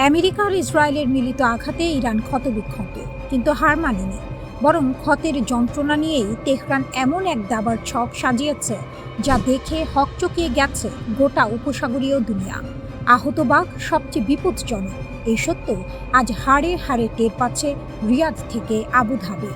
America আর ইসরায়েলের মিলিত আঘাতে ইরান ক্ষতবিক্ষত, কিন্তু হার মানেনি। বরং ক্ষতের যন্ত্রণা নিয়েই তেহরান এমন এক দাবার ছক সাজিয়েছে যা দেখে হকচকিয়ে গেছে গোটা উপসাগরীয় দুনিয়া। আহত বাঘ সবচেয়ে বিপজ্জনক, এই সত্য আজ হাড়ে হাড়ে টের পাচ্ছে রিয়াদ থেকে আবুধাবি।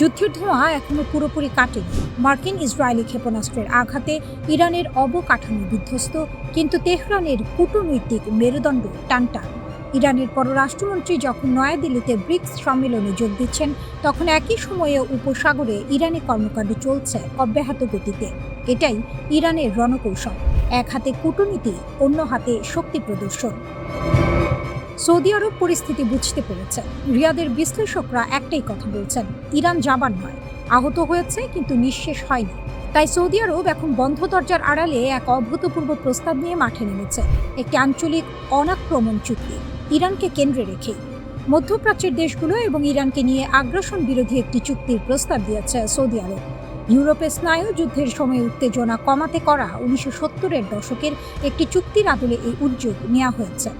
যুদ্ধের ধোঁয়া এখনো পুরোপুরি কাটেনি। মার্কিন ইসরায়েলি ক্ষেপণাস্ত্রের আঘাতে ইরানের অবকাঠামো বিধ্বস্ত, কিন্তু তেহরানের কূটনৈতিক মেরুদণ্ড টানটান। ইরানের পররাষ্ট্রমন্ত্রী যখন নয়াদিল্লিতে ব্রিক্স সম্মেলনে যোগ দিচ্ছেন, তখন একই সময়ে উপসাগরে ইরানি কর্মকাণ্ড চলছে অব্যাহত গতিতে। এটাই ইরানের রণকৌশল, এক হাতে কূটনীতি, অন্য হাতে শক্তি প্রদর্শন। সৌদি আরব পরিস্থিতি বুঝতে পেরেছে। রিয়াদের বিশ্লেষকরা একটাই কথা বলছেন, ইরান জাবান নয়, আহত হয়েছে কিন্তু নিঃশেষ হয়নি। তাই সৌদি আরব এখন বন্ধ দরজার আড়ালে এক অভূতপূর্ব প্রস্তাব নিয়ে মাঠে নেমেছে, একটি আঞ্চলিক অনাক্রমণ চুক্তি, ইরানকে কেন্দ্রে রেখেই। মধ্যপ্রাচ্যের দেশগুলো এবং ইরানকে নিয়ে আগ্রাসন বিরোধী একটি চুক্তির প্রস্তাব দিয়েছে সৌদি আরব। ইউরোপে স্নায়ু যুদ্ধের সময় উত্তেজনা কমাতে করা 1970-এর দশকের একটি চুক্তির আদলে এই উদ্যোগ নেওয়া হয়েছে।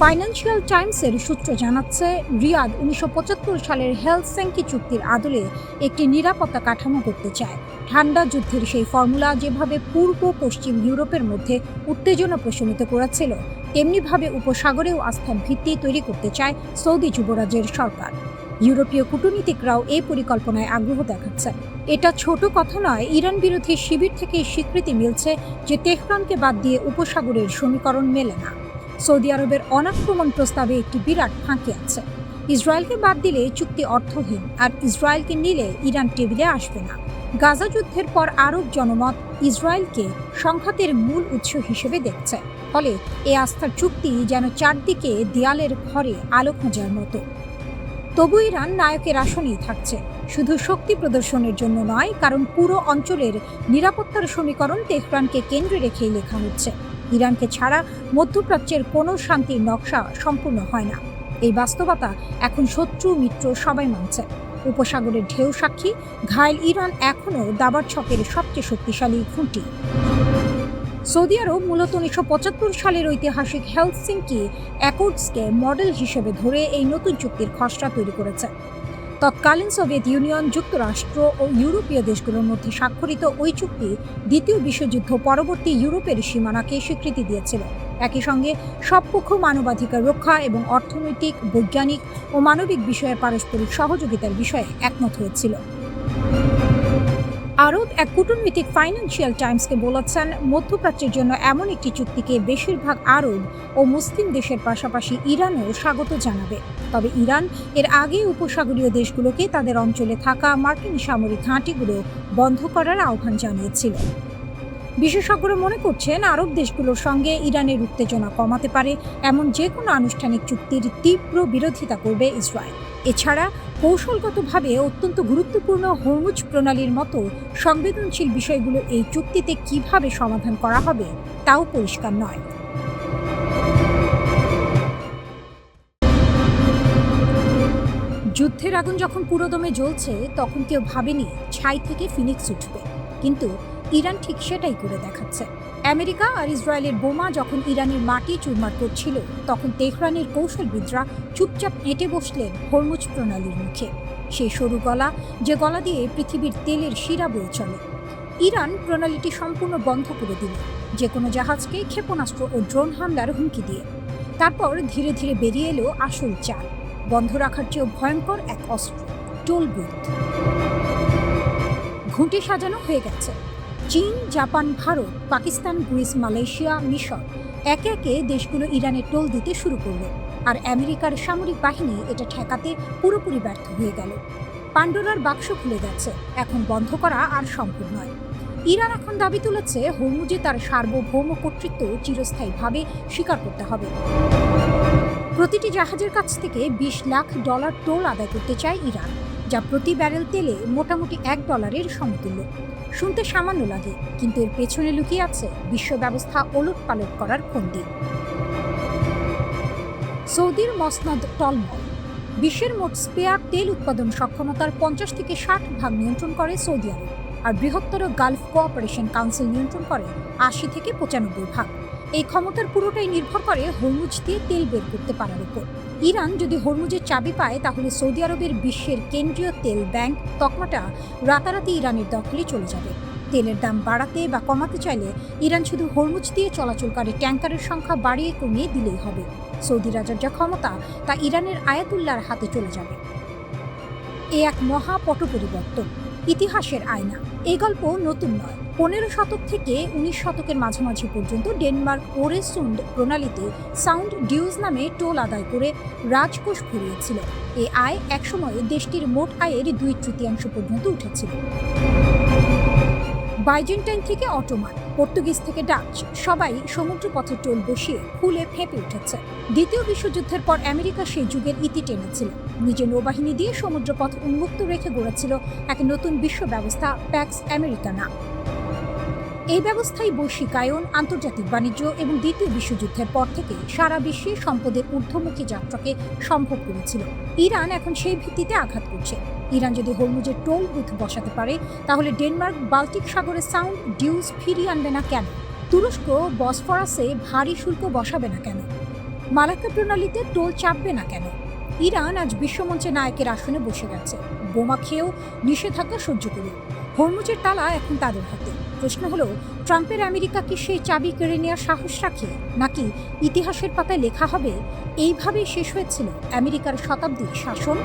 ফাইন্যান্সিয়াল টাইমসের সূত্র জানাচ্ছে, রিয়াদ 1975 সালের হেলসিঙ্কি চুক্তির আদলে একটি নিরাপত্তা কাঠামো করতে চায়। ঠান্ডা যুদ্ধের সেই ফর্মুলা যেভাবে পূর্ব পশ্চিম ইউরোপের মধ্যে উত্তেজনা প্রশমিত করেছিল, তেমনিভাবে উপসাগরেও আস্থার ভিত্তি তৈরি করতে চায় সৌদি যুবরাজের সরকার। ইউরোপীয় কূটনীতিকরাও এই পরিকল্পনায় আগ্রহ দেখাচ্ছেন। এটা ছোট কথা নয়, ইরান বিরোধী শিবির থেকে স্বীকৃতি মিলছে যে তেহরানকে বাদ দিয়ে উপসাগরের সমীকরণ মেলে না। সৌদি আরবের অনাক্রমণ প্রস্তাবে একটি বিরাট ফাঁকি আছে। ইসরায়েলকে বাদ দিলে চুক্তি অর্থহীন, আর ইসরায়েলকে নিলে ইরান টেবিলে আসবে না। গাজা যুদ্ধের পর আরব জনমত ইসরায়েলকে সংঘাতের মূল উৎস হিসেবে দেখছে। ফলে এই আস্থার চুক্তি যেন চারদিকে দেয়ালের ঘরে আলো খোঁজার মতো। তবু ইরান নায়কের আসনেই থাকছে, শুধু শক্তি প্রদর্শনের জন্য নয়, কারণ পুরো অঞ্চলের নিরাপত্তার সমীকরণ তেহরানকে কেন্দ্রে রেখেই লেখা হচ্ছে। ইরানকে ছাড়া মধ্যপ্রাচ্যের কোনো শান্তির নকশা সম্পূর্ণ হয় না। এই বাস্তবতা এখন শত্রু মিত্র সবাই মানছে। উপসাগরের ঢেউ সাক্ষী, ঘায়েল ইরান এখনও দাবার ছকের সবচেয়ে শক্তিশালী খুঁটি। সৌদি আরব মূলত 1975 সালের ঐতিহাসিক হেলসিঙ্কি অ্যাকর্ডসকে মডেল হিসেবে ধরে এই নতুন চুক্তির খসড়া তৈরি করেছে। তৎকালীন সোভিয়েত ইউনিয়ন, যুক্তরাষ্ট্র ও ইউরোপীয় দেশগুলোর মধ্যে স্বাক্ষরিত ওই চুক্তি দ্বিতীয় বিশ্বযুদ্ধ পরবর্তী ইউরোপের সীমানাকে স্বীকৃতি দিয়েছিল। একই সঙ্গে সব পক্ষ মানবাধিকার রক্ষা এবং অর্থনৈতিক, বৈজ্ঞানিক ও মানবিক বিষয়ে পারস্পরিক সহযোগিতার বিষয়ে একমত হয়েছিল। আরব এক কূটনৈতিক ফাইন্যান্সিয়াল টাইমসকে বলেছেন, মধ্যপ্রাচ্যের জন্য এমন একটি চুক্তিকে বেশিরভাগ আরব ও মুসলিম দেশের পাশাপাশি ইরানও স্বাগত জানাবে। তবে ইরান এর আগে উপসাগরীয় দেশগুলোকে তাদের অঞ্চলে থাকা মার্কিন সামরিক ঘাঁটিগুলো বন্ধ করার আহ্বান জানিয়েছিল। বিশেষজ্ঞরা মনে করছেন, আরব দেশগুলোর সঙ্গে ইরানের উত্তেজনা কমাতে পারে এমন যে কোনো আনুষ্ঠানিক চুক্তির তীব্র বিরোধিতা করবে ইসরায়েল। এছাড়া কৌশলগতভাবে অত্যন্ত গুরুত্বপূর্ণ হরমুজ প্রণালীর মতো সংবেদনশীল বিষয়গুলো এই চুক্তিতে কিভাবে সমাধান করা হবে তাও পরিষ্কার নয়। যুদ্ধের আগুন যখন পুরোদমে জ্বলছে, তখন কেউ ভাবেনি ছাই থেকে ফিনিক্স উঠবে, কিন্তু ইরান ঠিক সেটাই করে দেখাচ্ছে। আমেরিকা আর ইসরায়েলের বোমা যখন ইরানের মাটি চুরমার করছিল, তখন তেহরানের কৌশলবিদরা চুপচাপ এঁটে বসলেন হরমুজ প্রণালীর মুখে, সেই সরু গলা, যে গলা দিয়ে পৃথিবীর তেলের শিরা বয়ে চলে। ইরান প্রণালীটি সম্পূর্ণ বন্ধ করে দিল, যে কোনো জাহাজকে ক্ষেপণাস্ত্র ও ড্রোন হামলার হুমকি দিয়ে। তারপর ধীরে ধীরে বেরিয়ে এলো আসল চাল, বন্ধ রাখার চেয়েও ভয়ঙ্কর এক অস্ত্র, টোল বুথ। ঘুঁটে সাজানো হয়ে গেছে। চীন, Japan, Bharat, Pakistan, Greece, Malaysia, মিশর, একে একে দেশগুলো ইরানের টোল দিতে শুরু করল। আর আমেরিকার সামরিক বাহিনী এটা ঠেকাতে পুরোপুরি ব্যর্থ হয়ে গেল। পান্ডোরার বাক্স খুলে গেছে, এখন বন্ধ করা আর সম্ভব নয়। ইরান এখন দাবি তুলেছে, হরমুজে তার সার্বভৌম কর্তৃত্ব চিরস্থায়ীভাবে স্বীকার করতে হবে। প্রতিটি জাহাজের কাছ থেকে $20 লাখ টোল আদায় করতে চায় ইরান, যা প্রতি ব্যারেল তেলে মোটামুটি $1 সমতুল্য। শুনতে সামান্য লাগে, কিন্তু এর পেছনে লুকিয়ে আছে বিশ্ব ব্যবস্থা ওলটপালট করার ফন্দি। সৌদির মসনদ টলমল। বিশ্বের মোট স্পেয়ার তেল উৎপাদন সক্ষমতার 50 থেকে 60% নিয়ন্ত্রণ করে সৌদি আরব, আর বৃহত্তর গালফ কোঅপারেশন কাউন্সিল নিয়ন্ত্রণ করে 80 থেকে 95%। এই ক্ষমতার পুরোটাই নির্ভর করে হরমুজ দিয়ে তেল বের করতে পারার উপর। ইরান যদি হরমুজের চাবি পায় তাহলে সৌদি আরবের বিশ্বের কেন্দ্রীয় তেল ব্যাংক তকমাটা রাতারাতি ইরানের দখলে চলে যাবে। তেলের দাম বাড়াতে বা কমাতে চাইলে ইরান শুধু হরমুজ দিয়ে চলাচলকারী ট্যাঙ্কারের সংখ্যা বাড়িয়ে কমিয়ে দিলেই হবে। সৌদি রাজার যা ক্ষমতা তা ইরানের আয়াতুল্লাহর হাতে চলে যাবে। এ এক মহা পট পরিবর্তন, ইতিহাসের আয়না। এই গল্প নতুন নয়। 15 শতক থেকে 19 শতকের মাঝামাঝি পর্যন্ত ডেনমার্ক ওরেসুন্ড প্রণালীতে সাউন্ড ডিউজ নামে টোল আদায় করে রাজকোষ ভরিয়েছিল। এই আয় একসময় দেশটির মোট আয়ের 2/3 পর্যন্ত উঠেছিল। বাইজেন্টাইন থেকে অটোমান, পর্তুগিজ থেকে ডাচ, সবাই সমুদ্রপথে টোল বসিয়ে ফুলে ফেঁপে উঠেছে। দ্বিতীয় বিশ্বযুদ্ধের পর আমেরিকা সেই যুগের ইতি টেনেছিল। নিজের নৌবাহিনী দিয়ে সমুদ্রপথ উন্মুক্ত রেখে গড়েছিল এক নতুন বিশ্ব ব্যবস্থা, প্যাক্স আমেরিকানা। এই ব্যবস্থাই বৈশ্বিকায়ন, আন্তর্জাতিক বাণিজ্য এবং দ্বিতীয় বিশ্বযুদ্ধের পর থেকে সারা বিশ্বে সম্পদের ঊর্ধ্বমুখী যাত্রাকে সম্ভব করেছিল। ইরান এখন সেই ভিত্তিতে আঘাত করছে। ইরান যদি হরমুজের টোল বুথ বসাতে পারে তাহলে ডেনমার্ক বাল্টিক সাগরে সাউন্ড ডিউজ ফিরিয়ে আনবে না কেন? তুরস্ক বসফরাসে ভারী শুল্ক বসাবে না কেন? মালাক্কা প্রণালীতে টোল চাপবে না কেন? ইরান আজ বিশ্বমঞ্চে নায়কের আসনে বসে গেছে। বোমা খেয়েও নিষেধাজ্ঞা সহ্য করুন। হরমুজের তালা এখন তাদের হাতে। প্রশ্ন হলো, ট্রাম্পের আমেরিকা কি সেই চাবি কেড়ে নেওয়ার সাহস রাখে, নাকি ইতিহাসের পাতায় লেখা হবে এইভাবেই শেষ হয়েছিল আমেরিকার শতাব্দীর শাসন?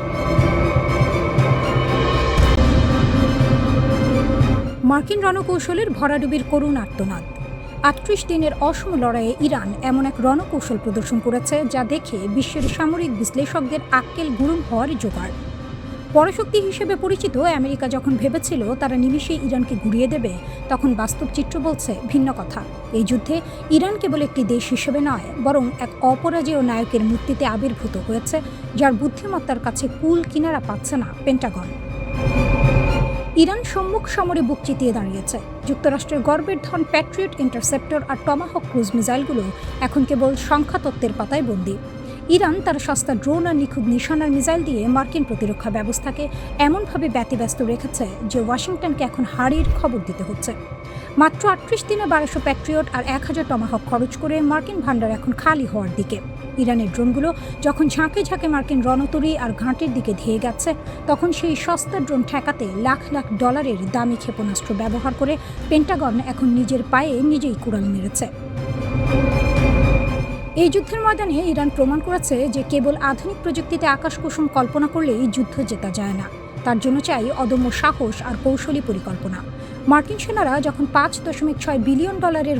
মার্কিন রণকৌশলের ভরাডুবির করুণ আর্তনাদ। 38 দিনের অসম লড়াইয়ে ইরান এমন এক রণকৌশল প্রদর্শন করেছে যা দেখে বিশ্বের সামরিক বিশ্লেষকদের আক্কেল গুরুম হওয়ার জোগাড়। পরাশক্তি হিসেবে পরিচিত আমেরিকা যখন ভেবেছিল তারা নিমিষেই ইরানকে ঘুরিয়ে দেবে, তখন বাস্তব চিত্র বলছে ভিন্ন কথা। এই যুদ্ধে ইরান কেবল একটি দেশ হিসেবে নয়, বরং এক অপরাজেয় নায়কের মূর্তিতে আবির্ভূত হয়েছে, যার বুদ্ধিমত্তার কাছে কুল কিনারা পাচ্ছে না পেন্টাগন। ইরান সম্মুখ সমরে বুক চিতিয়ে দাঁড়িয়েছে। যুক্তরাষ্ট্রের গর্বের ধন প্যাট্রিয়ট ইন্টারসেপ্টর আর টমাহক ক্রুজ মিসাইলগুলো এখন কেবল সংখ্যাতত্ত্বের পাতায় বন্দী। ইরান তার সস্তা ড্রোন আর নিখুঁত নিশানার মিসাইল দিয়ে মার্কিন প্রতিরক্ষা ব্যবস্থাকে এমনভাবে ব্যতিব্যস্ত রেখেছে যে ওয়াশিংটনকে এখন হারির খবর দিতে হচ্ছে। মাত্র 38 দিনে 1200 প্যাট্রিয়ট আর 1000 টমাহক খরচ করে মার্কিন ভান্ডার এখন খালি হওয়ার দিকে। ইরানের ড্রোনগুলো যখন ঝাঁকে ঝাঁকে মার্কিন রণতরী আর ঘাঁটির দিকে ধেয়ে গেছে, তখন সেই সস্তা ড্রোন ঠেকাতে লাখ লাখ ডলারের দামি ক্ষেপণাস্ত্র ব্যবহার করে পেন্টাগন এখন নিজের পায়ে নিজেই কুড়াল মেরেছে। এই যুদ্ধের ময়দানে ইরান প্রমাণ করেছে যে কেবল আধুনিক প্রযুক্তিতে আকাশকুসুম কল্পনা করলেই যুদ্ধ জেতা যায় না। তার জন্য চাই অদম্য সাহস আর কৌশলী পরিকল্পনা। মার্কিন সেনারা যখন $5.6 বিলিয়ন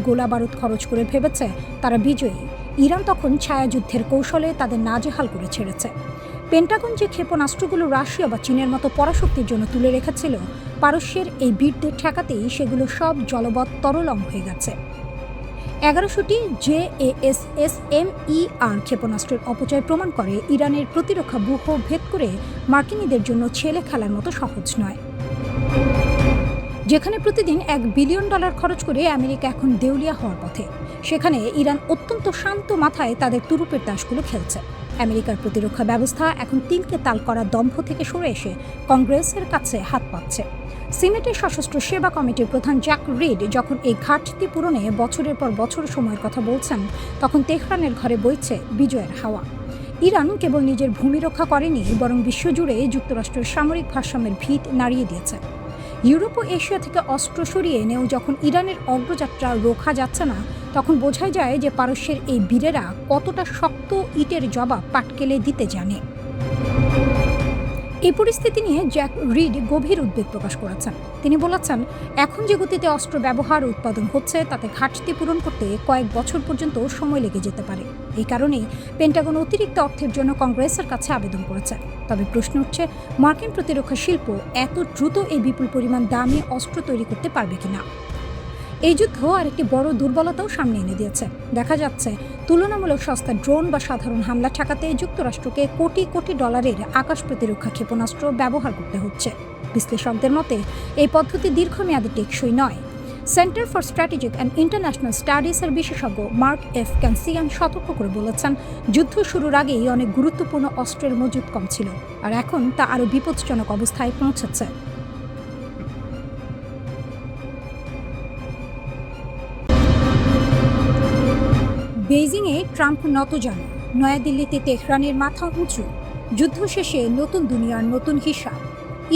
গোলা বারুদ খরচ করে ভেবেছে তারা বিজয়ী, ইরান তখন ছায়াযুদ্ধের কৌশলে তাদের নাজেহাল করে ছেড়েছে। পেন্টাগন যে ক্ষেপণাস্ত্রগুলো রাশিয়া বা চীনের মতো পরাশক্তির জন্য তুলে রেখেছিল, পারস্যের এই বীরদের ঠেকাতেই সেগুলো সব জলবৎ তরলং হয়ে গেছে। 1100টি JASSM-ER ক্ষেপণাস্ত্রের অপচয় প্রমাণ করে ইরানের প্রতিরক্ষা ব্যূহ ভেদ করে মার্কিনীদের জন্য ছেলে খেলার মতো সহজ নয়। যেখানে প্রতিদিন $1 বিলিয়ন খরচ করে আমেরিকা এখন দেউলিয়া হওয়ার পথে, সেখানে ইরান অত্যন্ত শান্ত মাথায় তাদের তুরুপের তাসগুলো খেলছে। আমেরিকার প্রতিরক্ষা ব্যবস্থা এখন তিলকে তাল করা দম্ভ থেকে সরে এসে কংগ্রেসের কাছে হাত পাচ্ছে। সিনেটের সশস্ত্র সেবা কমিটির প্রধান জ্যাক রিড যখন এই ঘাটতি পূরণে বছরের পর বছর সময়ের কথা বলছেন, তখন তেহরানের ঘরে বইছে বিজয়ের হাওয়া। ইরান কেবল নিজের ভূমি রক্ষা করেনি, বরং বিশ্বজুড়ে যুক্তরাষ্ট্রের সামরিক ভারসাম্যের ভিত নাড়িয়ে দিয়েছে। ইউরোপ ও এশিয়া থেকে অস্ত্র সরিয়ে এনেও যখন ইরানের অগ্রযাত্রা রোখা যাচ্ছে না, তখন বোঝাই যায় যে পারস্যের এই বীরেরা কতটা শক্ত ইটের জবাব পাটকেলে দিতে জানে। এই পরিস্থিতি নিয়ে জ্যাক রিড গভীর উদ্বেগ প্রকাশ করেছেন। তিনি বলেছেন, এখন যে গতিতে অস্ত্র ব্যবহার ও উৎপাদন হচ্ছে তাতে ঘাটতি পূরণ করতে কয়েক বছর পর্যন্ত সময় লেগে যেতে পারে। এই কারণেই পেন্টাগন অতিরিক্ত অর্থের জন্য কংগ্রেসের কাছে আবেদন করেছে। তবে প্রশ্ন উঠছে, মার্কিন প্রতিরক্ষা শিল্প এত দ্রুত এই বিপুল পরিমাণ দামি অস্ত্র তৈরি করতে পারবে কিনা। এই যুদ্ধ আরেকটি বড় দুর্বলতাও সামনে এনে দিয়েছে। দেখা যাচ্ছে তুলনামূলক সস্তা ড্রোন বা সাধারণ হামলা ঠেকাতে যুক্তরাষ্ট্রকে কোটি কোটি ডলারের আকাশ প্রতিরক্ষা ক্ষেপণাস্ত্র ব্যবহার করতে হচ্ছে। বিশ্লেষকদের মতে এই পদ্ধতি দীর্ঘমেয়াদে টেকসই নয়। Center for Strategic and International স্টাডিজের বিশেষজ্ঞ মার্ক এফ ক্যানসিয়ান সতর্ক করে বলেছেন, যুদ্ধ শুরুর আগেই অনেক গুরুত্বপূর্ণ অস্ত্রের মজুদ কম ছিল, আর এখন তা আরও বিপজ্জনক অবস্থায় পৌঁছেছে। বেইজিংয়ে ট্রাম্প নতজানু, নয়াদিল্লিতে তেহরানের মাথা উঁচু। যুদ্ধ শেষে নতুন দুনিয়ার নতুন হিসাব।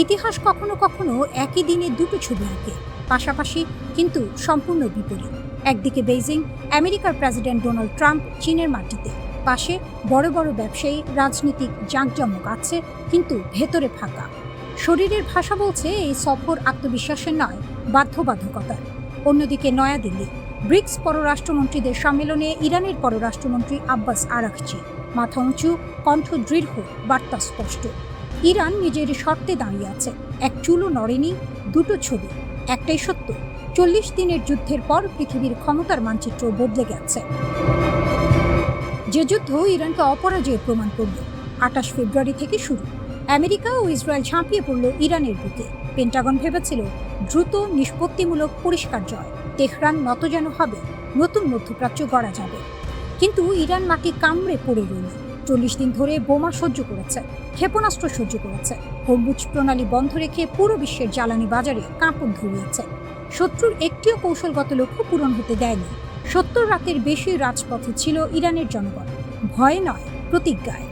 ইতিহাস কখনো কখনো একই দিনে দুটো ছবি আঁকে, পাশাপাশি কিন্তু সম্পূর্ণ বিপরীত। একদিকে বেইজিং, আমেরিকার প্রেসিডেন্ট ডোনাল্ড ট্রাম্প চীনের মাটিতে, পাশে বড় বড় ব্যবসায়ী, রাজনীতিক জাঁকজমক আছে, কিন্তু ভেতরে ফাঁকা। শরীরের ভাষা বলছে এই সফর আত্মবিশ্বাসের নয়, বাধ্যবাধকতার। অন্যদিকে নয়াদিল্লি, ব্রিক্স পররাষ্ট্রমন্ত্রীদের সম্মেলনে ইরানের পররাষ্ট্রমন্ত্রী আব্বাস আরাকচি, মাথা উঁচু, কণ্ঠ দৃঢ়, বার্তা স্পষ্ট। ইরান নিজের শর্তে দাঁড়িয়ে আছে, এক চুলও নড়েনি। দুটো ছবি, একটাই সত্য, 40 দিনের যুদ্ধের পর পৃথিবীর ক্ষমতার মানচিত্র বদলে গেছে। যে যুদ্ধ ইরানকে অপরাজয় প্রমাণ করল, 28 ফেব্রুয়ারি থেকে শুরু। আমেরিকা ও ইসরায়েল ঝাঁপিয়ে পড়ল ইরানের বুকে। পেন্টাগন ভেবেছিল দ্রুত, নিষ্পত্তিমূলক, পরিষ্কার জয়। তেহরান নতজানু হবে, নতুন মধ্যপ্রাচ্য গড়া যাবে। কিন্তু ইরান মাটি কামড়ে পড়ে রইল। 40 দিন ধরে বোমা সহ্য করেছে, ক্ষেপণাস্ত্র সহ্য করেছে, হরমুজ প্রণালী বন্ধ রেখে পুরো বিশ্বের জ্বালানি বাজারে কাঁপন ধরিয়েছে। শত্রুর একটিও কৌশলগত লক্ষ্য পূরণ হতে দেয়নি। 70 রাতের বেশি রাজপথে ছিল ইরানের জনগণ, ভয়ে নয়, প্রতিজ্ঞায়।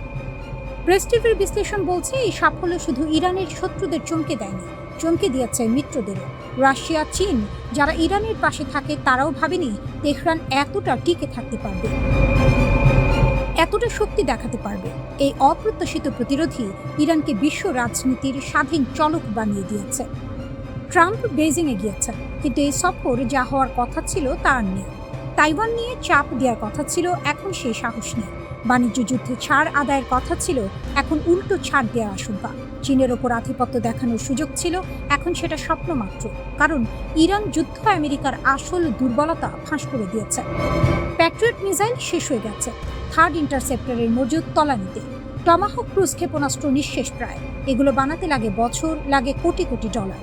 প্রেস টিভির বিশ্লেষণ বলছে এই সাফল্য শুধু ইরানের শত্রুদের চমকে দেয়নি, চমকে দিয়েছে মিত্রদেরও। রাশিয়া, চীন, যারা ইরানের পাশে থাকে, তারাও ভাবেনি তেহরান এতটা টিকে থাকতে পারবে, এতটা শক্তি দেখাতে পারবে। এই অপ্রত্যাশিত প্রতিরোধী ইরানকে বিশ্ব রাজনীতির স্বাধীন চলক বানিয়ে দিয়েছে। ট্রাম্প বেইজিংয়ে গিয়েছেন, কিন্তু এই সফর যা হওয়ার কথা ছিল তা আর নেই। তাইওয়ান নিয়ে চাপ দেওয়ার কথা ছিল, এখন সেই সাহস নেই। বাণিজ্য যুদ্ধে ছাড় আদায়ের কথা ছিল, এখন উল্টো ছাড় দেওয়ার আশঙ্কা। চীনের ওপর আধিপত্য দেখানোর সুযোগ ছিল, এখন সেটা স্বপ্ন মাত্র। কারণ ইরান যুদ্ধ আমেরিকার আসল দুর্বলতা ফাঁস করে দিয়েছে। প্যাট্রিয়ট মিসাইল শেষ হয়ে গেছে, থার্ড ইন্টারসেপ্টরের মজুদ তলানিতে। টমাহক ক্রুজ ক্ষেপণাস্ত্র নিঃশেষ প্রায়। এগুলো বানাতে লাগে বছর, লাগে কোটি কোটি ডলার।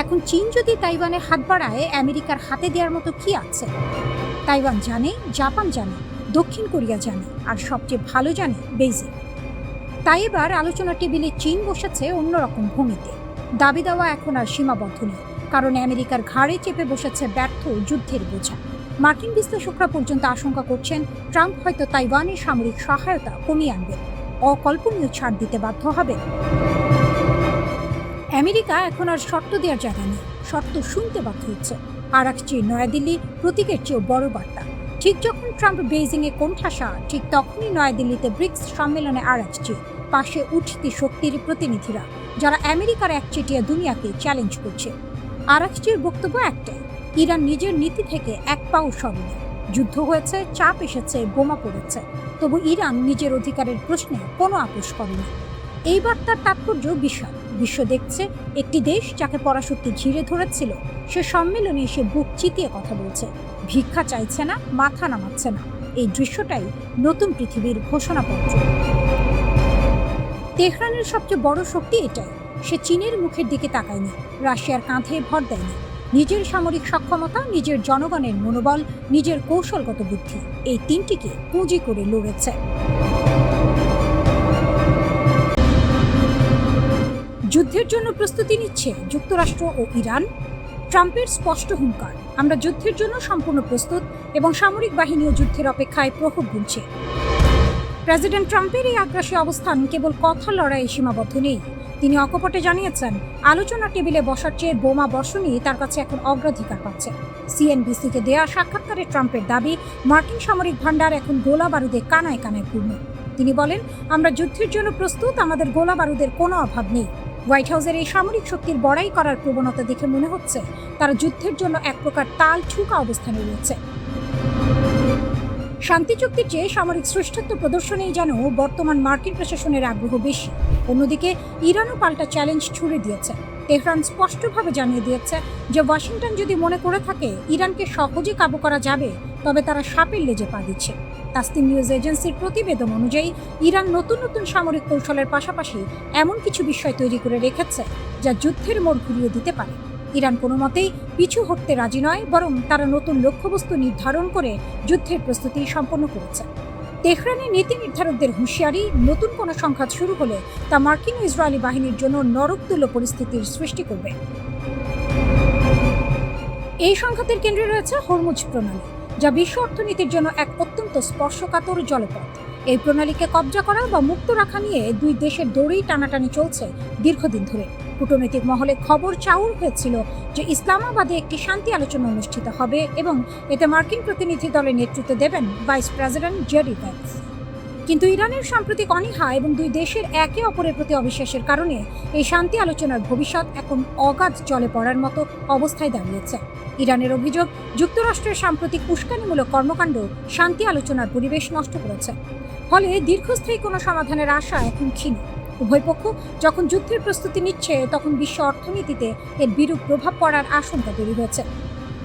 এখন চীন যদি তাইওয়ানে হাত বাড়ায়, আমেরিকার হাতে দেওয়ার মতো কি আছে? তাইওয়ান জানে, জাপান জানে, দক্ষিণ কোরিয়া জানে, আর সবচেয়ে ভালো জানে বেইজিং। তাই এবার আলোচনা টেবিলে চীন বসেছে অন্যরকম ভূমিতে। দাবি দেওয়া এখন আর সীমাবদ্ধ নেই, কারণ আমেরিকার ঘাড়ে চেপে বসেছে ব্যর্থ যুদ্ধের বোঝা। মার্কিন বিশ্লেষকরা পর্যন্ত আশঙ্কা করছেন ট্রাম্প হয়তো তাইওয়ানের সামরিক সহায়তা কমিয়ে আনবেন, অকল্পনীয় ছাড় দিতে বাধ্য হবে। আমেরিকা এখন আর শর্ত দেওয়ার জায়গা নেই, শর্ত শুনতে বাধ্য হচ্ছে। আরাকচি, নয়াদিল্লি, প্রতীকের চেয়েও বড় বার্তা। ঠিক যখন ট্রাম্প বেইজিংয়ে কোণঠাসা, ঠিক তখনই নয়াদিল্লিতে ব্রিক্স সম্মেলনে আরাকচি, পাশে উঠতি শক্তির প্রতিনিধিরা, যারা আমেরিকার একচেটিয়া দুনিয়াকে চ্যালেঞ্জ করছে। আরাকচির বক্তব্য একটাই, ইরান নিজের নীতি থেকে এক পাও সরেনি। যুদ্ধ হয়েছে, চাপ এসেছে, বোমা পড়েছে, তবু ইরান নিজের অধিকারের প্রশ্নে কোনো আপোষ করেনি। এই বার্তার তাৎপর্য বিশাল। বিশ্ব দেখছে একটি দেশ যাকে পরাশক্তি ঘিরে ধরেছিল, সে সম্মেলনে এসে বুক চিতিয়ে কথা বলছে, ভিক্ষা চাইছে না, মাথা নামাচ্ছে না। এই দৃশ্যটাই নতুন পৃথিবীর ঘোষণাপত্র। তেহরানের সবচেয়ে বড় শক্তি এটাই, সে চীনের মুখের দিকে তাকায়নি, রাশিয়ার কাঁধে ভর দেয়নি। নিজের সামরিক সক্ষমতা, নিজের জনগণের মনোবল, নিজের কৌশলগত বুদ্ধি, এই তিনটিকে পুঁজি করে লড়েছে। যুদ্ধের জন্য প্রস্তুতি নিচ্ছে যুক্তরাষ্ট্র ও ইরান। ট্রাম্পের স্পষ্ট হুঙ্কার, আমরা যুদ্ধের জন্য সম্পূর্ণ প্রস্তুত এবং সামরিক বাহিনীও যুদ্ধের অপেক্ষায় প্রহর গুনছে। প্রেসিডেন্ট ট্রাম্পের এই আগ্রাসী অবস্থান কেবল কথা লড়াইয়ে সীমাবদ্ধ নেই। তিনি অকপটে জানিয়েছেন, আলোচনা টেবিলে বসার চেয়ে বোমা বর্ষণই তার কাছে এখন অগ্রাধিকার পাচ্ছে। সিএনবিসিকে দেয়া সাক্ষাৎকারে ট্রাম্পের দাবি, মার্কিন সামরিক ভান্ডার এখন গোলা বারুদে কানায় কানায় পূর্ণ। তিনি বলেন, আমরা যুদ্ধের জন্য প্রস্তুত, আমাদের গোলা বারুদের কোনো অভাব নেই। হোয়াইট হাউসের এই সামরিক শক্তির বড়াই করার প্রবণতা দেখে মনে হচ্ছে তারা যুদ্ধের জন্য এক প্রকার তাল ঠুকা অবস্থানে রয়েছে। শান্তি চুক্তির চেয়ে সামরিক শ্রেষ্ঠত্ব প্রদর্শনেই যেন বর্তমান মার্কিন প্রশাসনের আগ্রহ বেশি। অন্যদিকে ইরানও পাল্টা চ্যালেঞ্জ ছুড়ে দিয়েছে। তেহরান স্পষ্টভাবে জানিয়ে দিয়েছে যে ওয়াশিংটন যদি মনে করে থাকে ইরানকে সহজে কাবু করা যাবে, তবে তারা সাপের লেজে পা দিচ্ছে। তাসনিম নিউজ এজেন্সির প্রতিবেদন অনুযায়ী ইরান নতুন নতুন সামরিক কৌশলের পাশাপাশি এমন কিছু বিষয় তৈরি করে রেখেছে যা যুদ্ধের মোড় ঘুরিয়ে দিতে পারে। ইরান কোনো মতেই পিছু হটতে রাজি নয়, বরং তারা নতুন লক্ষ্যবস্তু নির্ধারণ করে যুদ্ধের প্রস্তুতি সম্পন্ন করেছে। তেহরানের নীতি নির্ধারকদের হুঁশিয়ারি, নতুন কোনো সংঘাত শুরু হলে তা মার্কিন ও ইসরায়েলি বাহিনীর জন্য নরকতুল্য পরিস্থিতির সৃষ্টি করবে। এই সংঘাতের কেন্দ্রে রয়েছে হরমুজ প্রণালী। যা বিশ্ব অর্থনীতির জন্য এক অত্যন্ত স্পর্শকাতর জলপথ। এই প্রণালীকে কবজা করা বা মুক্ত রাখা নিয়ে দুই দেশের দড়ি টানাটানি চলছে দীর্ঘদিন ধরে। কূটনৈতিক মহলে খবর চাউর হয়েছিল যে ইসলামাবাদে একটি শান্তি আলোচনা অনুষ্ঠিত হবে এবং এতে মার্কিন প্রতিনিধি দলের নেতৃত্ব দেবেন ভাইস প্রেসিডেন্ট জেডি ভ্যান্স। কিন্তু ইরানের সাম্প্রতিক অনীহা এবং দুই দেশের একে অপরের প্রতি অবিশ্বাসের কারণে এই শান্তি আলোচনার ভবিষ্যৎ এখন অগাধ জলে পড়ার মতো অবস্থায় দাঁড়িয়েছে। ইরানের অভিযোগ, যুক্তরাষ্ট্রের সাম্প্রতিক উস্কানিমূলক কর্মকাণ্ড শান্তি আলোচনার পরিবেশ নষ্ট করেছে। ফলে দীর্ঘস্থায়ী কোনো সমাধানের আশা এখন ক্ষীণ। উভয় পক্ষ যখন যুদ্ধের প্রস্তুতি নিচ্ছে, তখন বিশ্ব অর্থনীতিতে এর বিরূপ প্রভাব পড়ার আশঙ্কা তৈরি হয়েছে।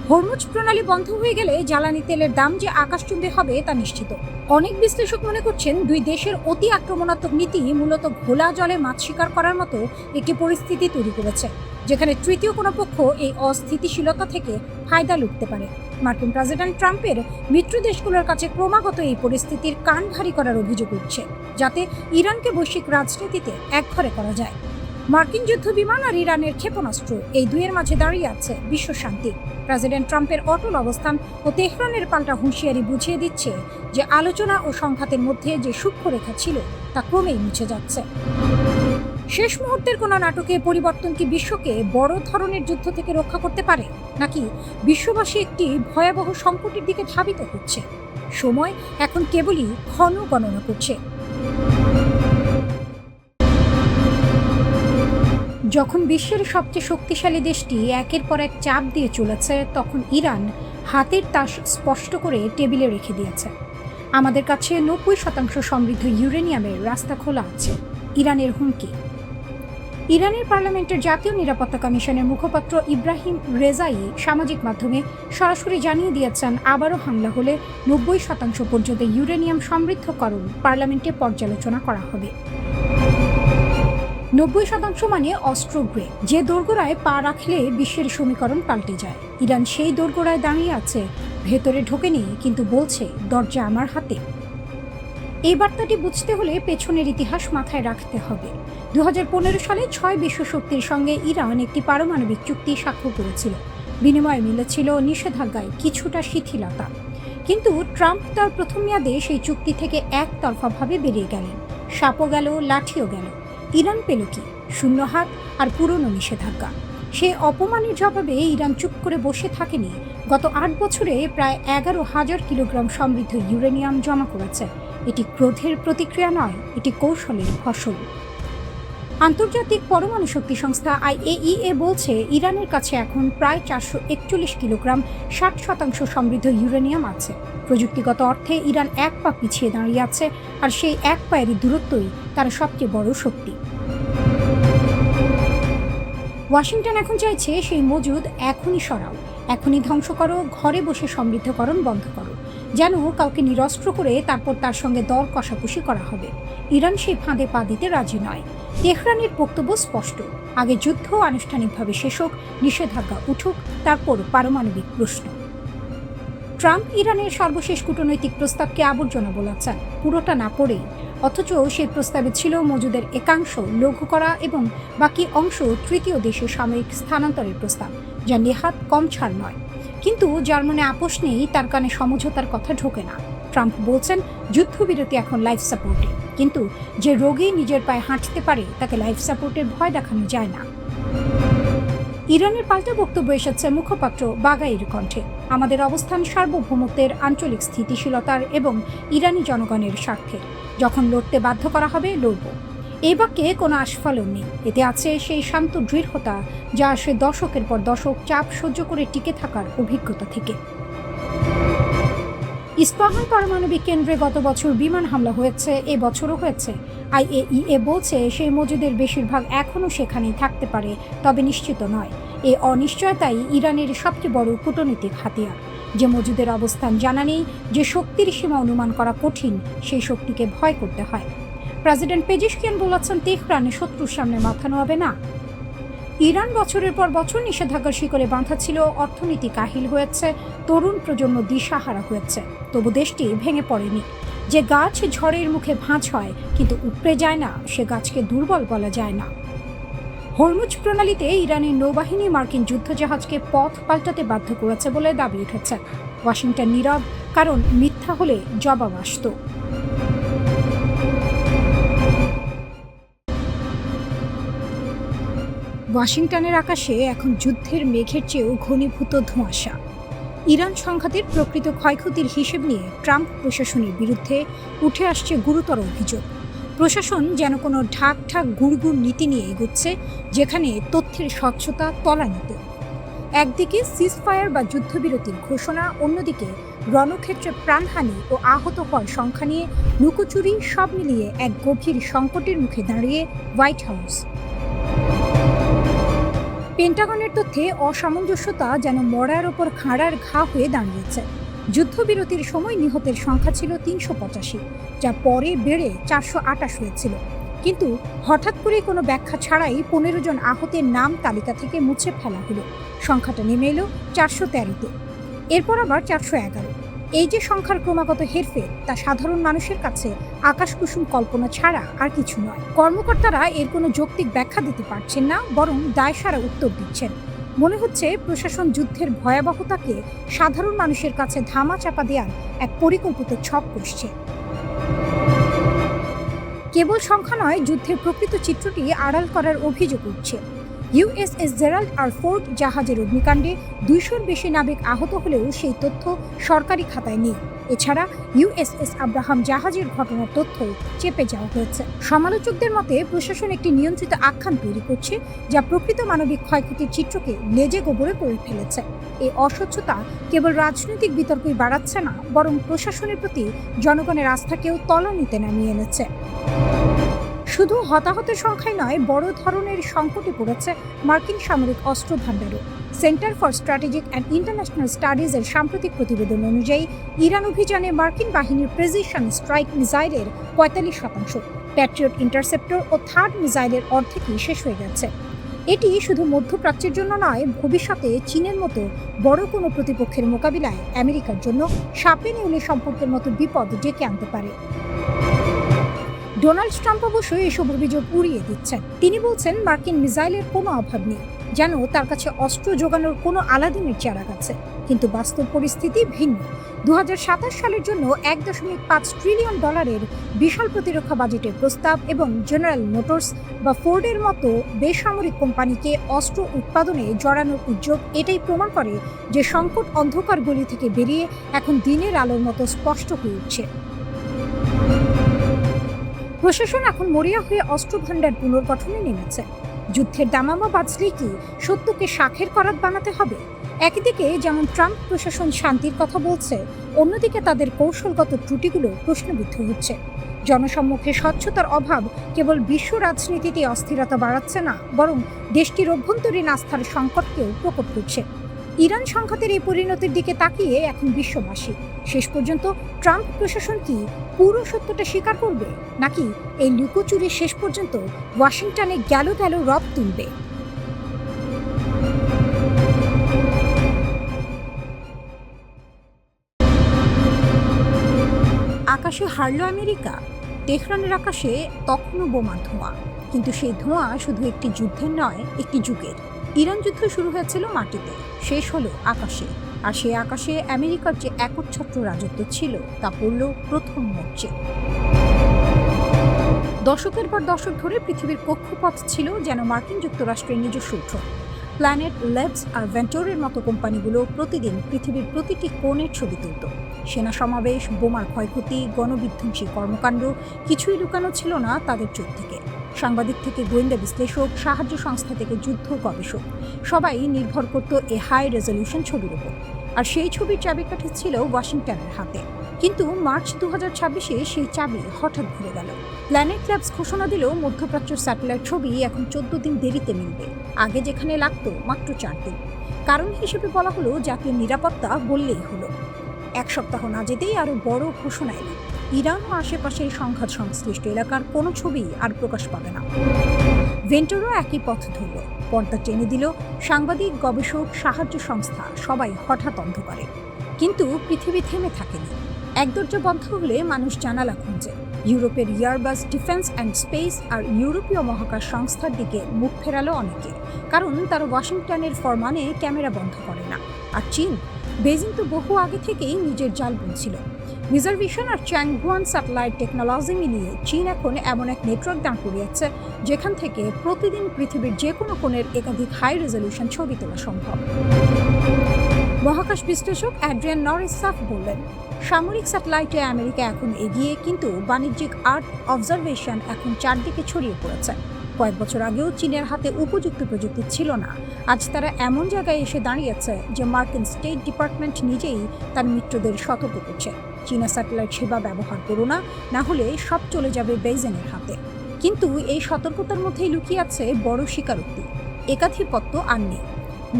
হরমুজ প্রণালী বন্ধ হয়ে গেলে জ্বালানি তেলের দাম যে আকাশচুম্বী হবে তা নিশ্চিত। অনেক বিশ্লেষক মনে করছেন, দুই দেশের অতি আক্রমণাত্মক নীতি মূলত ঘোলা জলে মাছ শিকার করার মতো একটি পরিস্থিতি তৈরি করেছে, যেখানে তৃতীয় কোনো পক্ষ এই অস্থিতিশীলতা থেকে ফায়দা লুটতে পারে। মার্কিন প্রেসিডেন্ট ট্রাম্পের মিত্র দেশগুলোর কাছে ক্রমাগত এই পরিস্থিতির কান ভারী করার অভিযোগ উঠছে, যাতে ইরানকে বৈশ্বিক রাজনীতিতে একঘরে করা যায়। মার্কিন যুদ্ধ বিমান আর ইরানের ক্ষেপণাস্ত্র, এই দুইয়ের মাঝে দাঁড়িয়ে আছে বিশ্ব শান্তি। প্রেসিডেন্ট ট্রাম্পের অটল অবস্থান ও তেহরানের পাল্টা হুঁশিয়ারি বুঝিয়ে দিচ্ছে যে আলোচনা ও সংঘাতের মধ্যে যে সূক্ষ্মরেখা ছিল তা ক্রমেই মুছে যাচ্ছে। শেষ মুহূর্তের কোনো নাটকে পরিবর্তন কি বিশ্বকে বড় ধরনের যুদ্ধ থেকে রক্ষা করতে পারে, নাকি বিশ্ববাসী একটি ভয়াবহ সংকটের দিকে ধাবিত হচ্ছে? সময় এখন কেবলই ক্ষণ গণনা করছে। যখন বিশ্বের সবচেয়ে শক্তিশালী দেশটি একের পর এক চাপ দিয়ে চলেছে, তখন ইরান হাতের তাস স্পষ্ট করে টেবিলে রেখে দিয়েছে। আমাদের কাছে 90% সমৃদ্ধ ইউরেনিয়ামের রাস্তা খোলা আছে। ইরানের হুমকি। ইরানের পার্লামেন্টের জাতীয় নিরাপত্তা কমিশনের মুখপাত্র ইব্রাহিম রেজাই সামাজিক মাধ্যমে সরাসরি জানিয়ে দিয়েছেন, আবারও হামলা হলে 90% পর্যন্ত ইউরেনিয়াম সমৃদ্ধকরণ পার্লামেন্টে পর্যালোচনা করা হবে। 90% মানে অস্ত্রগ্রে, যে দোরগোড়ায় পা রাখলে বিশ্বের সমীকরণ পাল্টে যায়। ইরান সেই দোরগোড়ায় দাঁড়িয়ে আছে, ভেতরে ঢোকেনি, কিন্তু বলছে দরজা আমার হাতে। এই বার্তাটি বুঝতে হলে পেছনের ইতিহাস মাথায় রাখতে হবে। 2015 সালে 6 বিশ্বশক্তির সঙ্গে ইরান একটি পারমাণবিক চুক্তি স্বাক্ষর করেছিল। বিনিময়ে মিলেছিল নিষেধাজ্ঞায় কিছুটা শিথিলতা। কিন্তু ট্রাম্প তার প্রথম মেয়াদে সেই চুক্তি থেকে একতরফাভাবে বেরিয়ে গেলেন। সাপও গেল, লাঠিও গেল। ইরান পেল কি? শূন্য হাত আর পুরনো নিষেধাজ্ঞা। সেই অপমানের জবাবে ইরান চুপ করে বসে থাকেনি। গত 8 বছরে প্রায় 11,000 কিলোগ্রাম সমৃদ্ধ ইউরেনিয়াম জমা করেছে। এটি ক্রোধের প্রতিক্রিয়া নয়, এটি কৌশলের ফসল। আন্তর্জাতিক পরমাণু শক্তি সংস্থা IAEA বলছে, ইরানের কাছে এখন প্রায় 441 কিলোগ্রাম 60% সমৃদ্ধ ইউরেনিয়াম আছে। প্রযুক্তিগত অর্থে ইরান এক পা পিছিয়ে দাঁড়িয়ে আছে, আর সেই এক পায়েরই দূরত্বই তার সবচেয়ে বড় শক্তি। ওয়াশিংটন এখন চাইছে সেই মজুদ এখনই সরাও, এখনই ধ্বংস করো, ঘরে বসে সমৃদ্ধকরণ বন্ধ করো, যেন কাউকে নিরস্ত্র করে তারপর তার সঙ্গে দর কষাকষি করা হবে। ইরান সেই ফাঁদে পা দিতে রাজি নয়। তেহরানের বক্তব্য স্পষ্ট, আগে যুদ্ধ আনুষ্ঠানিকভাবে শেষ হোক, নিষেধাজ্ঞা উঠুক, তারপর পারমাণবিক প্রশ্ন। ট্রাম্প ইরানের সর্বশেষ কূটনৈতিক প্রস্তাবকে আবর্জনা বলেছেন, পুরোটা না পড়েই। অথচ সেই প্রস্তাবে ছিল মজুদের একাংশ লঘু করা এবং বাকি অংশ তৃতীয় দেশে সাময়িক স্থানান্তরের প্রস্তাব, যা নেহাত কম ছাড় নয়। কিন্তু যার মনে আপোষ নেই, তার কানে সমঝোতার কথা ঢোকে না। ট্রাম্প বলছেন, যুদ্ধবিরতি এখন লাইফ সাপোর্টে, কিন্তু যে রোগী নিজের পায়ে হাঁটতে পারে তাকে লাইফ সাপোর্টের ভয় দেখানো যায় না। ইরানের পাল্টা বক্তব্য এসেছে মুখপাত্র বাগাইর কণ্ঠে, আমাদের অবস্থান সার্বভৌমত্বের, আঞ্চলিক স্থিতিশীলতার এবং ইরানি জনগণের স্বার্থে। যখন লড়তে বাধ্য করা হবে, লড়ব। এই বাক্যে কোনো আস্ফালন নেই। এতে আছে সেই শান্ত দৃঢ়তা যা আসে দশকের পর দশক চাপ সহ্য করে টিকে থাকার অভিজ্ঞতা থেকে। ইস্পাহান পারমাণবিক কেন্দ্রে গত বছর বিমান হামলা হয়েছে, এবছরও হয়েছে। IAEA বলছে, সেই মজুদের বেশিরভাগ এখনও সেখানেই থাকতে পারে, তবে নিশ্চিত নয়। এই অনিশ্চয়তাই ইরানের সবচেয়ে বড় কূটনৈতিক হাতিয়ার। যে মজুদের অবস্থান জানা নেই, যে শক্তির সীমা অনুমান করা কঠিন, সেই শক্তিকে ভয় করতে হয়। প্রেসিডেন্ট পেজিশকিয়ান বলেছেন, তেহরান শত্রুর সামনে মাথা নোয়াবে না। ইরান বছরের পর বছর নিষেধাজ্ঞার শিকলে বাঁধা ছিল, অর্থনীতি কাহিল হয়েছে, তরুণ প্রজন্ম দিশাহারা হয়েছে, তবু দেশটি ভেঙে পড়েনি। যে গাছ ঝড়ের মুখে ভাঁজ হয় কিন্তু উপড়ে যায় না, সে গাছকে দুর্বল বলা যায় না। হরমুজ প্রণালীতে ইরানের নৌবাহিনী মার্কিন যুদ্ধজাহাজকে পথ পাল্টাতে বাধ্য করেছে বলে দাবি উঠেছে। ওয়াশিংটন নীরব, কারণ মিথ্যা হলে জবাব আসত। ওয়াশিংটনের আকাশে এখন যুদ্ধের মেঘের চেয়েও ঘনীভূত ধোঁয়াশা। ইরান সংঘাতের প্রকৃত ক্ষয়ক্ষতির হিসেব নিয়ে ট্রাম্প প্রশাসনের বিরুদ্ধে উঠে আসছে গুরুতর অভিযোগ। প্রশাসন যেন কোনো ঢাক গুড়গুড় নীতি নিয়ে এগোচ্ছে, যেখানে তথ্যের স্বচ্ছতা তলানিতে। একদিকে সিজফায়ার বা যুদ্ধবিরতির ঘোষণা, অন্যদিকে রণক্ষেত্রে প্রাণহানি ও আহত হওয়ার সংখ্যা নিয়ে লুকোচুরি, সব মিলিয়ে এক গভীর সংকটের মুখে দাঁড়িয়ে হোয়াইট হাউস। পেন্টাগনের তথ্যে অসামঞ্জস্যতা যেন মরার ওপর খাঁড়ার ঘা হয়ে দাঁড়িয়েছে। যুদ্ধবিরতির সময় নিহতের সংখ্যা ছিল ৩৮৫, যা পরে বেড়ে ৪২৮ হয়েছিল। কিন্তু হঠাৎ করে কোনো ব্যাখ্যা ছাড়াই ১৫ জন আহতের নাম তালিকা থেকে মুছে ফেলা হলো। সংখ্যাটা নেমে এলো ৪১৩-তে, এরপর আবার ৪১১। এই যে সংখ্যার ক্রমাগত হেরফের, তা সাধারণ মানুষের কাছে আকাশকুসুম কল্পনা ছাড়া আর কিছু নয়। কর্মকর্তারা এর কোনো যৌক্তিক ব্যাখ্যা দিতে পারছেন না, বরং দায়সারা উত্তর দিচ্ছেন। মনে হচ্ছে প্রশাসন যুদ্ধের ভয়াবহতাকে সাধারণ মানুষের কাছে ধামাচাপা দেওয়ার এক পরিকল্পিত ছক কষছে। কেবল সংখ্যা নয়, যুদ্ধের প্রকৃত চিত্রটি আড়াল করার অভিযোগ উঠছে। ইউএসএস জেরাল্ড আর ফোর্ড জাহাজের অগ্নিকাণ্ডে ২০০-র বেশি নাবিক আহত হলেও সেই তথ্য সরকারি খাতায় নেই। এছাড়া ইউএসএস আব্রাহাম জাহাজের ঘটনার তথ্য চেপে যাওয়া হয়েছে। সমালোচকদের মতে প্রশাসন একটি নিয়ন্ত্রিত আখ্যান তৈরি করছে, যা প্রকৃত মানবিক ক্ষয়ক্ষতির চিত্রকে লেজে গোবরে করে ফেলেছে। এই অস্বচ্ছতা কেবল রাজনৈতিক বিতর্কই বাড়াচ্ছে না, বরং প্রশাসনের প্রতি জনগণের আস্থাকেও তলানিতে নামিয়ে এনেছে। শুধু হতাহতের সংখ্যায় নয়, বড় ধরনের সংকটে পড়েছে মার্কিন সামরিক অস্ত্র ভাণ্ডারও। Center for Strategic and International স্টাডিজের সাম্প্রতিক প্রতিবেদন অনুযায়ী ইরান অভিযানে মার্কিন বাহিনীর প্রেসিশন স্ট্রাইক মিসাইলের ৪৫%, প্যাট্রিয়ট ইন্টারসেপ্টর ও থার্ড মিসাইলের অর্ধেকই শেষ হয়ে গেছে। এটি শুধু মধ্যপ্রাচ্যের জন্য নয়, ভবিষ্যতে চীনের মতো বড় কোনো প্রতিপক্ষের মোকাবিলায় আমেরিকার জন্য সাপে নেউলে সম্পর্কের মতো বিপদ ডেকে আনতে পারে। ডোনাল্ড ট্রাম্প অবশ্যই এসব অভিযোগ উড়িয়ে দিচ্ছেন। তিনি বলছেন মার্কিন মিসাইলের কোনো অভাব নেই, যেন তার কাছে অস্ত্র যোগানোর কোনো আলাদিনের চারাক আছে। কিন্তু বাস্তব পরিস্থিতি ভিন্ন। ২০২৭ সালের জন্য $১.৫ ট্রিলিয়ন বিশাল প্রতিরক্ষা বাজেটের প্রস্তাব এবং জেনারেল মোটরস বা ফোর্ডের মতো বেসামরিক কোম্পানিকে অস্ত্র উৎপাদনে জড়ানোর উদ্যোগ এটাই প্রমাণ করে যে সংকট অন্ধকার গলি থেকে বেরিয়ে এখন দিনের আলোর মতো স্পষ্ট হয়ে উঠছে। প্রশাসন এখন মরিয়া হয়ে অস্ত্র ভাণ্ডার পুনর্গঠনে নেমেছে। যুদ্ধের দামামা বাজলে কি সত্যকে শাখের করাত বানাতে হবে? একদিকে যেমন ট্রাম্প প্রশাসন শান্তির কথা বলছে, অন্যদিকে তাদের কৌশলগত ত্রুটিগুলো প্রশ্নবিদ্ধ হচ্ছে। জনসম্মুখে স্বচ্ছতার অভাব কেবল বিশ্ব রাজনীতিতে অস্থিরতা বাড়াচ্ছে না, বরং দেশটির অভ্যন্তরীণ আস্থার সংকটকেও প্রকট করছে। ইরান সংঘাতের এই পরিণতির দিকে তাকিয়ে এখন বিশ্ববাসী, শেষ পর্যন্ত ট্রাম্প প্রশাসন কি পুরো সত্যটা স্বীকার করবে, নাকি এই লুকোচুরি শেষ পর্যন্ত ওয়াশিংটনে গেল রব তুলবে? আকাশে হারল আমেরিকা। তেহরানের আকাশে তখনও বোমার ধোঁয়া, কিন্তু সেই ধোঁয়া শুধু একটি যুদ্ধের নয়, একটি যুগের। ইরান যুদ্ধ শুরু হয়েছিল মাটিতে, শেষ হলো আকাশে। আর সেই আকাশে আমেরিকার যে একচ্ছত্র রাজত্ব ছিল, তা পড়ল প্রথম মরচে। দশকের পর দশক ধরে পৃথিবীর কক্ষপথ ছিল যেন মার্কিন যুক্তরাষ্ট্রের নিজস্ব ড্রোন। প্ল্যানেট ল্যাবস আর ভেন্টোরের মতো কোম্পানিগুলো প্রতিদিন পৃথিবীর প্রতিটি কোণের ছবি তুলত। সেনা সমাবেশ, বোমার ক্ষয়ক্ষতি, গণবিধ্বংসী কর্মকাণ্ড, কিছুই লুকানো ছিল না তাদের চোখ থেকে। সাংবাদিক থেকে গোয়েন্দা বিশ্লেষক, সাহায্য সংস্থা থেকে যুদ্ধ গবেষক, সবাই নির্ভর করত এ হাই রেজলিউশন ছবির উপর। আর সেই ছবির চাবিকাঠি ছিল ওয়াশিংটনের হাতে। কিন্তু মার্চ ২০২৬-এ সেই চাবি হঠাৎ ঘুরে গেল। প্ল্যানেট ল্যাবস ঘোষণা দিল মধ্যপ্রাচ্যের স্যাটেলাইট ছবি এখন ১৪ দিন দেরিতে মিলবে, আগে যেখানে লাগতো মাত্র ৪ দিন। কারণ হিসেবে বলা হলো জাতীয় নিরাপত্তা, বললেই হলো। এক সপ্তাহ না যেতেই আরও বড় ঘোষণা এলো, ইরান ও আশেপাশের সংঘাত সংশ্লিষ্ট এলাকার কোনো ছবি আর প্রকাশ পাবে না। ভেন্টোরও একই পথ ধরল, পর্দা টেনে দিল। সাংবাদিক, গবেষক, সাহায্য সংস্থা সবাই হঠাৎ অন্ধকারে। কিন্তু পৃথিবী থেমে থাকেনি। এক দরজা বন্ধ হলে মানুষ জানালা খুঁজে। ইউরোপের ইয়ারবাস ডিফেন্স অ্যান্ড স্পেস আর ইউরোপীয় মহাকাশ সংস্থার দিকে মুখ ফেরালো অনেকে, কারণ তারা ওয়াশিংটনের ফরমানে ক্যামেরা বন্ধ করে না। আর চীন বেজিং তো বহু আগে থেকেই নিজের জাল বুনছিল। রিজার্ভেশন আর চ্যাংগুয়ান স্যাটেলাইট টেকনোলজি মিলিয়ে চীন এখন এমন এক নেটওয়ার্ক দাঁড় করিয়েছে যেখান থেকে প্রতিদিন পৃথিবীর যে কোনো কোণের একাধিক হাই রেজলিউশন ছবি তোলা সম্ভব। মহাকাশ বিশ্লেষক অ্যাড্রিয়ান নরিসাফ বললেন, সামরিক স্যাটেলাইটে আমেরিকা এখন এগিয়ে, কিন্তু বাণিজ্যিক আর্থ অবজারভেশন এখন চারদিকে ছড়িয়ে পড়েছে। কয়েক বছর আগেও চীনের হাতে উপযুক্ত প্রযুক্তি ছিল না। আজ তারা এমন জায়গায় এসে দাঁড়িয়েছে যে মার্কিন স্টেট ডিপার্টমেন্ট নিজেই তার মিত্রদের সতর্ক করছে, চীনা স্যাটেলাইট সেবা ব্যবহার করো না, না হলে সব চলে যাবে বেইজিংয়ের হাতে। কিন্তু এই সতর্কতার মধ্যেই লুকিয়ে আছে বড় স্বীকারোক্তি, একাধিপত্য আর নেই।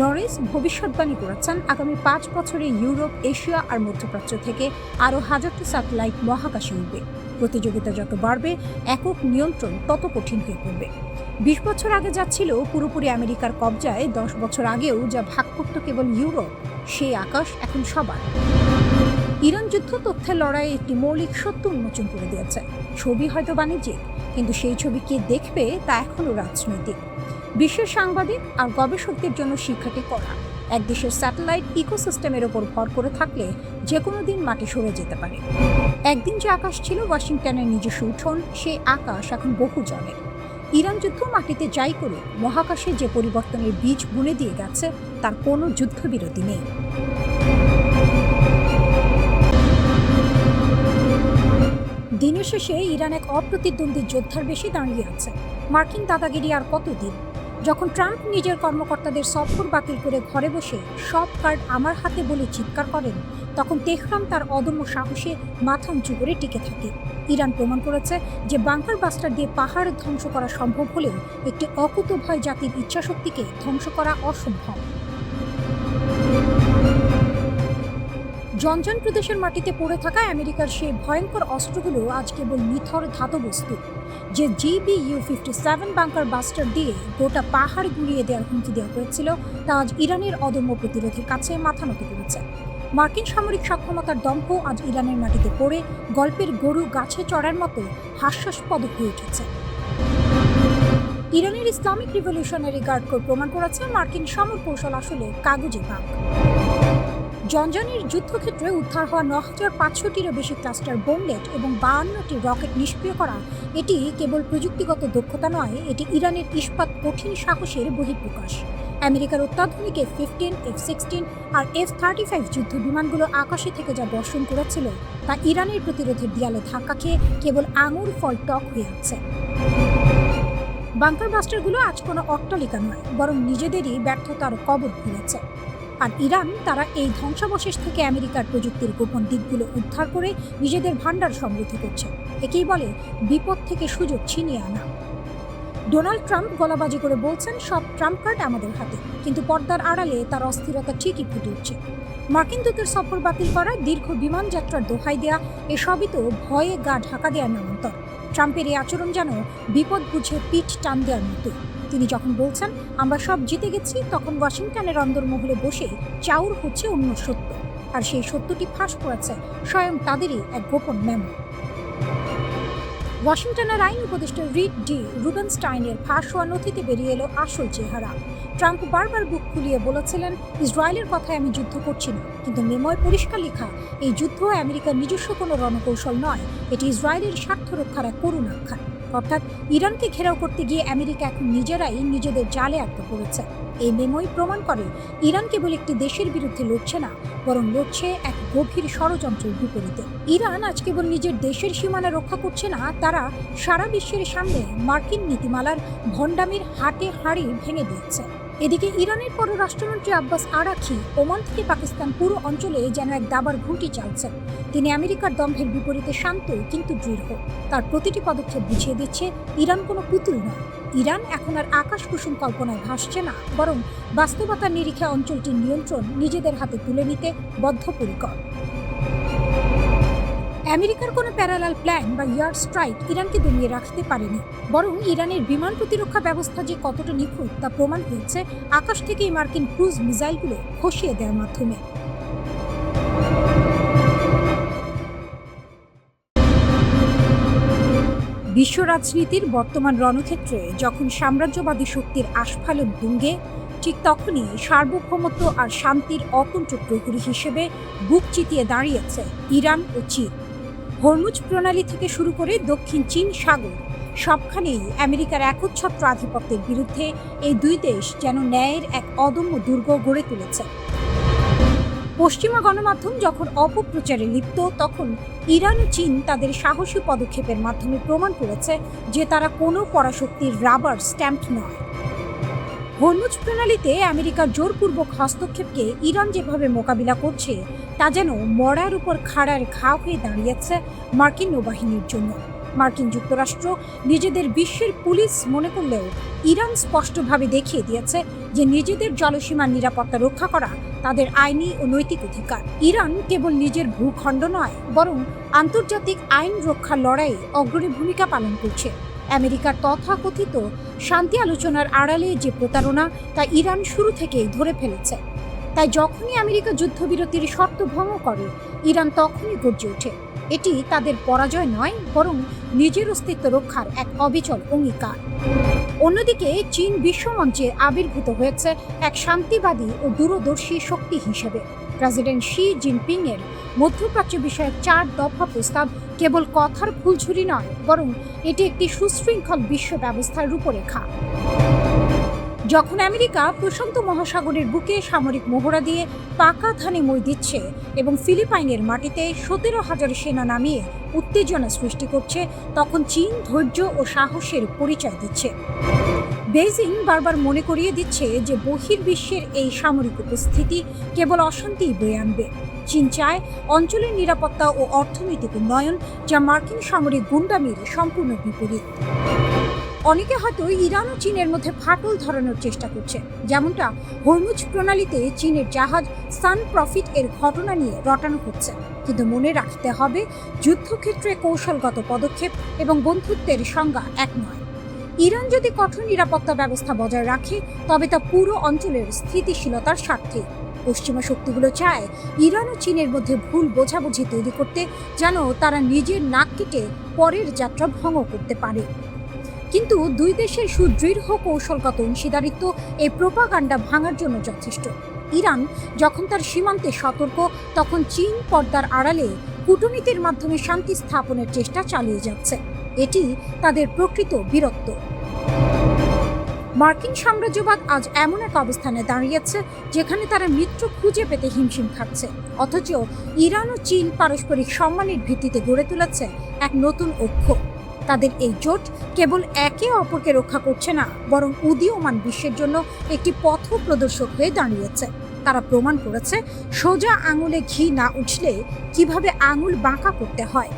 নরিস ভবিষ্যৎবাণী করেছেন, আগামী 5 বছরে ইউরোপ, এশিয়া আর মধ্যপ্রাচ্য থেকে আরও হাজারটি স্যাটেলাইট মহাকাশে উঠবে। প্রতিযোগিতা যত বাড়বে, একক নিয়ন্ত্রণ তত কঠিন হয়ে পড়বে। 20 বছর আগে যা ছিল পুরোপুরি আমেরিকার কবজায়, 10 বছর আগেও যা ভাগ করত কেবল ইউরোপ, সেই আকাশ এখন সবার। ইরান যুদ্ধ তথ্যের লড়াইয়ে একটি মৌলিক সত্য উন্মোচন করে দিয়েছে। ছবি হয়তো বাণিজ্যিক, কিন্তু সেই ছবি কে দেখবে তা এখনও রাজনৈতিক। বিশ্বের সাংবাদিক আর গবেষকদের জন্য শিক্ষাটি করা, এক দেশের স্যাটেলাইট ইকোসিস্টেমের ওপর ভর করে থাকলে যে কোনো দিন মাটি সরে যেতে পারে। একদিন যে আকাশ ছিল ওয়াশিংটনের নিজস্ব উঠোন, সেই আকাশ এখন বহু জনের। ইরান যুদ্ধ মাটিতে যাই করে মহাকাশে যে পরিবর্তনের বীজ বুনে দিয়ে গেছে, তার কোনো যুদ্ধবিরতি নেই। দিনের শেষে ইরান এক অপ্রতিদ্বন্দ্বী যোদ্ধার বেশি দাঁড়িয়ে আছে। মার্কিন দাদাগিরি আর কতদিন? যখন ট্রাম্প নিজের কর্মকর্তাদের সফর বাতিল করে ঘরে বসে সব কার্ড আমার হাতে বলে চিৎকার করেন, তখন তেহরান তার অদম্য সাহসে মাথা উঁচু করে টিকে থাকে। ইরান প্রমাণ করেছে যে বাংকার বাস্টার দিয়ে পাহাড় ধ্বংস করা সম্ভব হলেও একটি অকুতোভয় জাতির ইচ্ছাশক্তিকে ধ্বংস করা অসম্ভব। জনজান প্রদেশের মাটিতে পড়ে থাকা আমেরিকার সেই ভয়ঙ্কর অস্ত্রগুলো আজ কেবল নিথর ধাতবস্তু। যে GBU-57 বাংকার বাস্টার দিয়ে গোটা পাহাড় গুঁড়িয়ে দেওয়ার হুমকি দেওয়া হয়েছিল, তা আজ ইরানের অদম্য প্রতিরোধের কাছে মাথা নত করেছে। মার্কিন সামরিক সক্ষমতার দম্ভ আজ ইরানের মাটিতে পড়ে গল্পের গরু গাছে চড়ার মতো হাস্যাস্পদ হয়ে উঠেছে। ইরানের ইসলামিক রিভলিউশনারি গার্ড কোর প্রমাণ করেছে মার্কিন সমর কৌশল আসলে কাগজে ভাগ। জনজানের যুদ্ধক্ষেত্রে উদ্ধার হওয়া 9500টিরও বেশি ক্লাস্টার বোমলেট এবং 52টি রকেট নিষ্ক্রিয় করা, এটি কেবল প্রযুক্তিগত দক্ষতা নয়, এটি ইরানের ইস্পাত কঠিন সাহসের বহিঃপ্রকাশ। আমেরিকার অত্যাধুনিক F-15, F-16 আর F-35 যুদ্ধ বিমানগুলো আকাশে থেকে যা বর্ষণ করেছিল, তা ইরানের প্রতিরোধের দেয়ালে ধাক্কা খেয়ে কেবল আঙুর ফল টক হয়ে আছে। বাংকার বাস্টারগুলো আজ কোনো অট্টালিকা নয়, বরং নিজেদেরই ব্যর্থতার কবর খুঁড়েছে। আর ইরান তারা এই ধ্বংসাবশেষ থেকে আমেরিকার প্রযুক্তির গোপন দিকগুলো উদ্ধার করে নিজেদের ভান্ডার সমৃদ্ধ করছে। একেই বলে বিপদ থেকে সুযোগ ছিনিয়ে আনা। ডোনাল্ড ট্রাম্প গলাবাজি করে বলছেন, সব ট্রাম্প কার্ড আমাদের হাতে, কিন্তু পর্দার আড়ালে তার অস্থিরতা ঠিকই ফুটে উঠছে। মার্কিন দূতের সফর বাতিল করা, দীর্ঘ বিমান যাত্রার দোহাই দেয়া, এসবই তো ভয়ে গা ঢাকা দেওয়ার নামান্তর। ট্রাম্পের এই আচরণ যেন বিপদ বুঝে পিঠ টান দেওয়ার মতো। তিনি যখন বলছেন আমরা সব জিতে গেছি, তখন ওয়াশিংটনের অন্দরমহলে বসে চাউর হচ্ছে অন্য সত্য, আর সেই সত্যটি ফাঁস করেছে স্বয়ং তাদেরই এক গোপন মেমো। ওয়াশিংটনের আইন উপদেষ্টা রিড ডি রুবেনস্টাইনের ফাঁস হওয়া নথিতে বেরিয়ে এলো আসল চেহারা। ট্রাম্প বারবার বুক খুলিয়ে বলেছিলেন, ইসরায়েলের কথায় আমি যুদ্ধ করছি না, কিন্তু মেমোয় পরিষ্কার লেখা, এই যুদ্ধ আমেরিকার নিজস্ব কোনো রণকৌশল নয়, এটি ইসরায়েলের স্বার্থ রক্ষার এক করুণ আখ্যান। অর্থাৎ ইরানকে ঘেরাও করতে গিয়ে আমেরিকা এখন নিজেরাই নিজেদের জালে আটকা পড়েছে। এই মেমোই প্রমাণ করে ইরান কেবল একটি দেশের বিরুদ্ধে লড়ছে না, বরং লড়ছে এক গভীর ষড়যন্ত্রের বিপরীতে। ইরান আজ কেবল নিজের দেশের সীমানা রক্ষা করছে না, তারা সারা বিশ্বের সামনে মার্কিন নীতিমালার ভণ্ডামির হাটে হাঁড়ি ভেঙে দিচ্ছে। এদিকে ইরানের পররাষ্ট্রমন্ত্রী আব্বাস আরাঘচি ওমান থেকে পাকিস্তান পুরো অঞ্চলে যেন এক দাবার ঘুঁটি চালছেন। তিনি আমেরিকার দম্ভের বিপরীতে শান্ত কিন্তু দৃঢ়। তার প্রতিটি পদক্ষেপ বুঝিয়ে দিচ্ছে ইরান কোনো পুতুল নয়। ইরান এখন আর আকাশ কুসুম কল্পনায় ভাসছে না, বরং বাস্তবতার নিরিখে অঞ্চলটির নিয়ন্ত্রণ নিজেদের হাতে তুলে নিতে বদ্ধপরিকর। আমেরিকার কোনো প্যারালাল প্ল্যান বা ইয়ার স্ট্রাইক ইরানকে দমিয়ে রাখতে পারেনি, বরং ইরানের বিমান প্রতিরক্ষা ব্যবস্থা যে কতটা নিখুঁত তা প্রমাণ হয়েছে আকাশ থেকেই মার্কিন ক্রুজ মিসাইলগুলো খসিয়ে দেওয়ার মাধ্যমে। বিশ্ব রাজনীতির বর্তমান রণক্ষেত্রে যখন সাম্রাজ্যবাদী শক্তির আস্ফালন তুঙ্গে, ঠিক তখনই সার্বভৌমত্ব আর শান্তির অকুণ্ঠ প্রহরী হিসেবে বুক চিতিয়ে দাঁড়িয়েছে ইরান ও চীন। হরমুজ প্রণালী থেকে শুরু করে দক্ষিণ চীন সাগর সবখানেই আমেরিকার একচ্ছত্র আধিপত্যের বিরুদ্ধে এই দুই দেশ যেন ন্যায়ের এক অদম্য দুর্গ গড়ে তুলেছে। পশ্চিমা গণমাধ্যম যখন অপপ্রচারে লিপ্ত, তখন ইরান ও চীন তাদের সাহসী পদক্ষেপের মাধ্যমে প্রমাণ করেছে যে তারা কোনো পরাশক্তির রাবার স্ট্যাম্প নয়। হরমুজ প্রণালীতে আমেরিকার জোরপূর্বক হস্তক্ষেপকে ইরান যেভাবে মোকাবিলা করছে তা যেন মরার উপর খাড়ার ঘা হয়ে দাঁড়িয়েছে মার্কিন নৌবাহিনীর জন্য। মার্কিন যুক্তরাষ্ট্র নিজেদের বিশ্বের পুলিশ মনে করলেও ইরান স্পষ্টভাবে দেখিয়ে দিয়েছে যে নিজেদের জলসীমার নিরাপত্তা রক্ষা করা তাদের আইনি ও নৈতিক অধিকার। ইরান কেবল নিজের ভূখণ্ড নয়, বরং আন্তর্জাতিক আইন রক্ষার লড়াইয়ে অগ্রণী ভূমিকা পালন করছে। আমেরিকার তথাকথিত শান্তি আলোচনার আড়ালে যে প্রতারণা তা ইরান শুরু থেকেই ধরে ফেলেছে। তাই যখনই আমেরিকা যুদ্ধবিরতির শর্ত ভঙ্গ করে, ইরান তখনই গর্জে ওঠে। এটি তাদের পরাজয় নয়, বরং নিজের অস্তিত্ব রক্ষার এক অবিচল অঙ্গীকার। অন্যদিকে চীন বিশ্বমঞ্চে আবির্ভূত হয়েছে এক শান্তিবাদী ও দূরদর্শী শক্তি হিসেবে। প্রেসিডেন্ট শি জিনপিং এর মধ্যপ্রাচ্য বিষয়ক 4 দফা প্রস্তাব কেবল কথার ফুলঝুরি নয়, বরং এটি একটি সুশৃঙ্খল বিশ্ব ব্যবস্থার রূপরেখা। যখন আমেরিকা প্রশান্ত মহাসাগরের বুকে সামরিক মহড়া দিয়ে পাকা ধানে মই দিচ্ছে এবং ফিলিপাইনের মাটিতে 17,000 সেনা নামিয়ে উত্তেজনা সৃষ্টি করছে, তখন চীন ধৈর্য ও সাহসের পরিচয় দিচ্ছে। বেইজিং বারবার মনে করিয়ে দিচ্ছে যে বহির্বিশ্বের এই সামরিক উপস্থিতি কেবল অশান্তিই বয়ে আনবে। চীন চায় অঞ্চলের নিরাপত্তা ও অর্থনৈতিক উন্নয়ন, যা মার্কিন সামরিক গুন্ডামির সম্পূর্ণ বিপরীত। অনেকে হয়তো ইরান ও চীনের মধ্যে ফাটল ধরানোর চেষ্টা করছে, যেমনটা হরমুজ প্রণালীতে চীনের জাহাজ সান প্রফিট এর ঘটনা নিয়ে রটানো হচ্ছে। কিন্তু মনে রাখতে হবে, যুদ্ধক্ষেত্রে কৌশলগত পদক্ষেপ এবং বন্ধুত্বের সংজ্ঞা এক নয়। ইরান যদি কঠোর নিরাপত্তা ব্যবস্থা বজায় রাখে, তবে তা পুরো অঞ্চলের স্থিতিশীলতার স্বার্থে। পশ্চিমা শক্তিগুলো চায় ইরান ও চীনের মধ্যে ভুল বোঝাবুঝি তৈরি করতে, যেন তারা নিজের নাক কেটে পরের যাত্রা ভঙ্গ করতে পারে। কিন্তু দুই দেশের সুদৃঢ় কৌশলগত অংশীদারিত্ব এই প্রোপাগান্ডা ভাঙার জন্য যথেষ্ট। ইরান যখন তার সীমান্তে সতর্ক, তখন চীন পর্দার আড়ালে কূটনীতির মাধ্যমে শান্তি স্থাপনের চেষ্টা চালিয়ে যাচ্ছে। এটি তাদের প্রকৃত বীরত্ব। মার্কিন সাম্রাজ্যবাদ আজ এমন এক অবস্থানে দাঁড়িয়েছে যেখানে তারা মিত্র খুঁজে পেতে হিমশিম খাচ্ছে, অথচ ইরান ও চীন পারস্পরিক সম্মানের ভিত্তিতে গড়ে তুলেছে এক নতুন অক্ষ। তাদের এই জোট কেবল একে অপরকে রক্ষা করছে না, বরং উদীয়মান বিশ্বের জন্য একটি পথ প্রদর্শক হয়ে দাঁড়িয়েছে। তারা প্রমাণ করেছে সোজা আঙুলে ঘি না উঠলে কিভাবে আঙুল বাঁকা করতে হয়।